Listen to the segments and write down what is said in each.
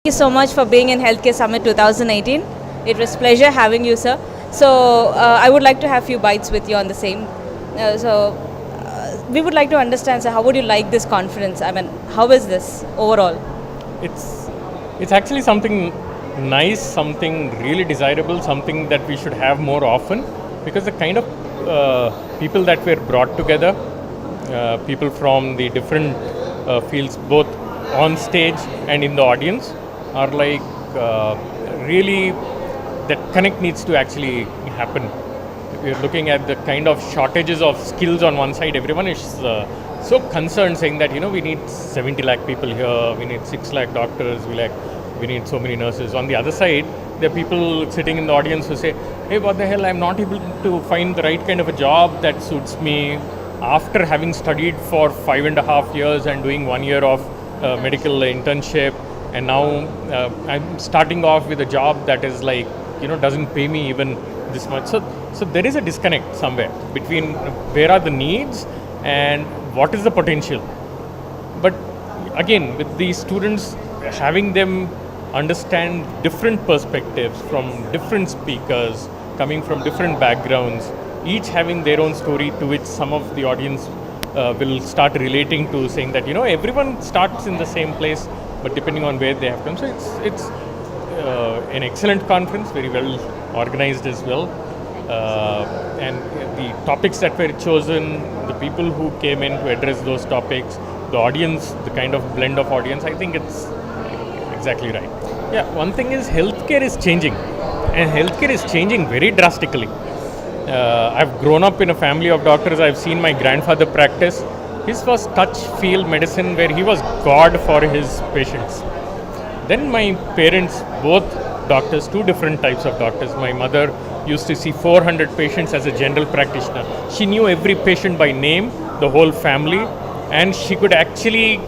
Thank you so much for being in Healthcare Summit 2018. It was pleasure having you, sir. So I would like to have few bites with you on the same. We would like to understand, sir, how would you like this conference? I mean, how is this overall? It's actually something nice, something really desirable, something that we should have more often, because the kind of people that were brought together, people from the different fields, both on stage and in the audience, are like really, that connect needs to actually happen. We're looking at the kind of shortages of skills on one side. Everyone is so concerned, saying that we need 70 lakh people here, we need 6 lakh doctors, we need so many nurses. On the other side, there are people sitting in the audience who say, hey, what the hell, I'm not able to find the right kind of a job that suits me after having studied for 5.5 years and doing 1 year of medical internship, and now I'm starting off with a job that is like, doesn't pay me even this much. So there is a disconnect somewhere between where are the needs and what is the potential. But again, with these students, having them understand different perspectives from different speakers, coming from different backgrounds, each having their own story to which some of the audience will start relating to, saying that everyone starts in the same place, but depending on where they have come. So it's an excellent conference, very well organized as well, and the topics that were chosen, the people who came in to address those topics, the audience, the kind of blend of audience, I think it's exactly right. Yeah, one thing is healthcare is changing, and healthcare is changing very drastically. I've grown up in a family of doctors. I've seen my grandfather practice. His was touch feel medicine, where he was God for his patients. Then my parents, both doctors, two different types of doctors. My mother used to see 400 patients as a general practitioner. She knew every patient by name, the whole family, and she could actually,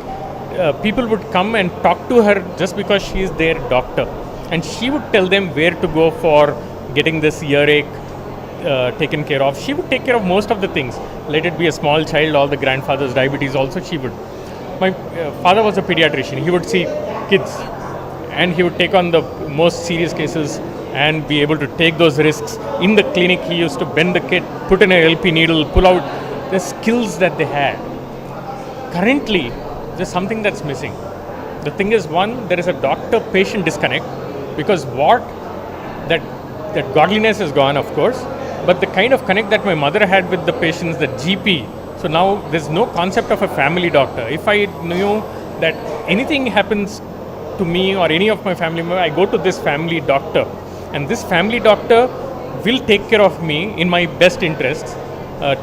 people would come and talk to her just because she is their doctor. And she would tell them where to go for getting this earache taken care of. She would take care of most of the things. Let it be a small child, all the grandfather's diabetes also she would. My father was a pediatrician. He would see kids and he would take on the most serious cases and be able to take those risks. In the clinic, he used to bend the kit, put in a LP needle, pull out the skills that they had. Currently, there's something that's missing. The thing is, one, there is a doctor-patient disconnect, because that godliness is gone, of course, but the kind of connect that my mother had with the patients, the GP, so now there's no concept of a family doctor. If I knew that anything happens to me or any of my family members, I go to this family doctor, and this family doctor will take care of me in my best interests,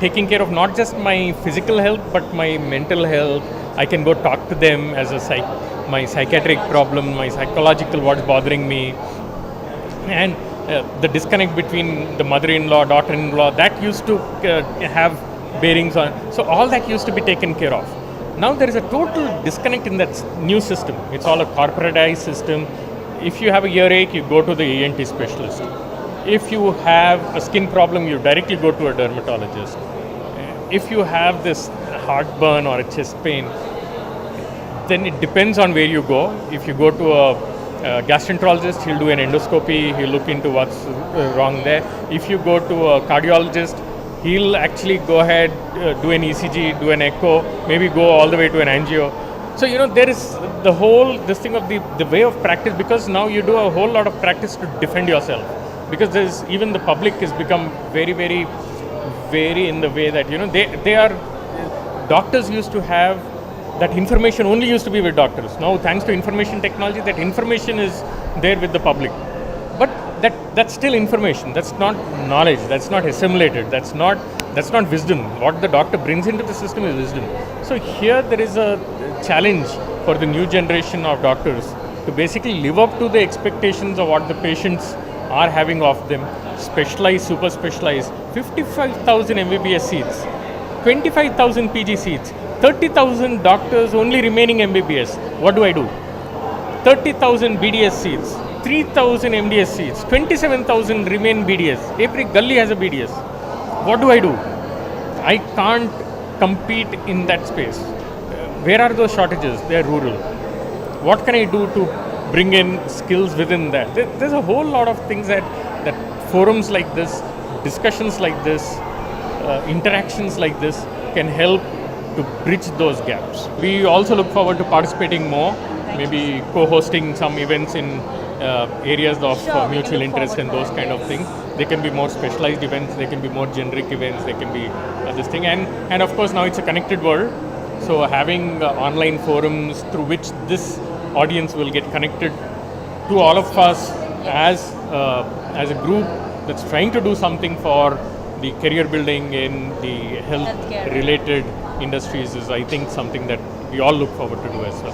taking care of not just my physical health but my mental health. I can go talk to them as my psychiatric problem, my psychological, what's bothering me, and the disconnect between the mother-in-law, daughter-in-law, that used to have bearings on. So all that used to be taken care of. Now there is a total disconnect in that new system. It's all a corporatized system. If you have a earache, you go to the ENT specialist. If you have a skin problem, you directly go to a dermatologist. If you have this heartburn or a chest pain, then it depends on where you go. If you go to a gastroenterologist, he'll do an endoscopy, he'll look into what's wrong there. If you go to a cardiologist, he'll actually go ahead, do an ECG, do an echo, maybe go all the way to an angio. So, there is the whole, this thing of the way of practice, because now you do a whole lot of practice to defend yourself. Because there's, even the public has become very, very, very in the way that, they are, doctors used to have, that information only used to be with doctors. Now, thanks to information technology, that information is there with the public. But that's still information. That's not knowledge. That's not assimilated. That's not wisdom. What the doctor brings into the system is wisdom. So here there is a challenge for the new generation of doctors to basically live up to the expectations of what the patients are having of them. Specialize, super specialize. 55,000 MBBS seats, 25,000 PG seats, 30,000 doctors only remaining MBBS. What do I do? 30,000 BDS seats, 3,000 MDS seats, 27,000 remain BDS. Every gully has a BDS. What do I do? I can't compete in that space. Where are those shortages? They are rural. What can I do to bring in skills within that. There's a whole lot of things that forums like this, discussions like this, interactions like this can help to bridge those gaps. We also look forward to participating more, maybe co-hosting some events in areas of Sure, we can mutual look interest forward and to those that, kind of yes. things. They can be more specialized events, they can be more generic events, they can be this thing. And of course now it's a connected world. So having online forums through which this audience will get connected to all of us as a group that's trying to do something for the career building in the health Healthcare. related industries is, I think, something that we all look forward to do as well.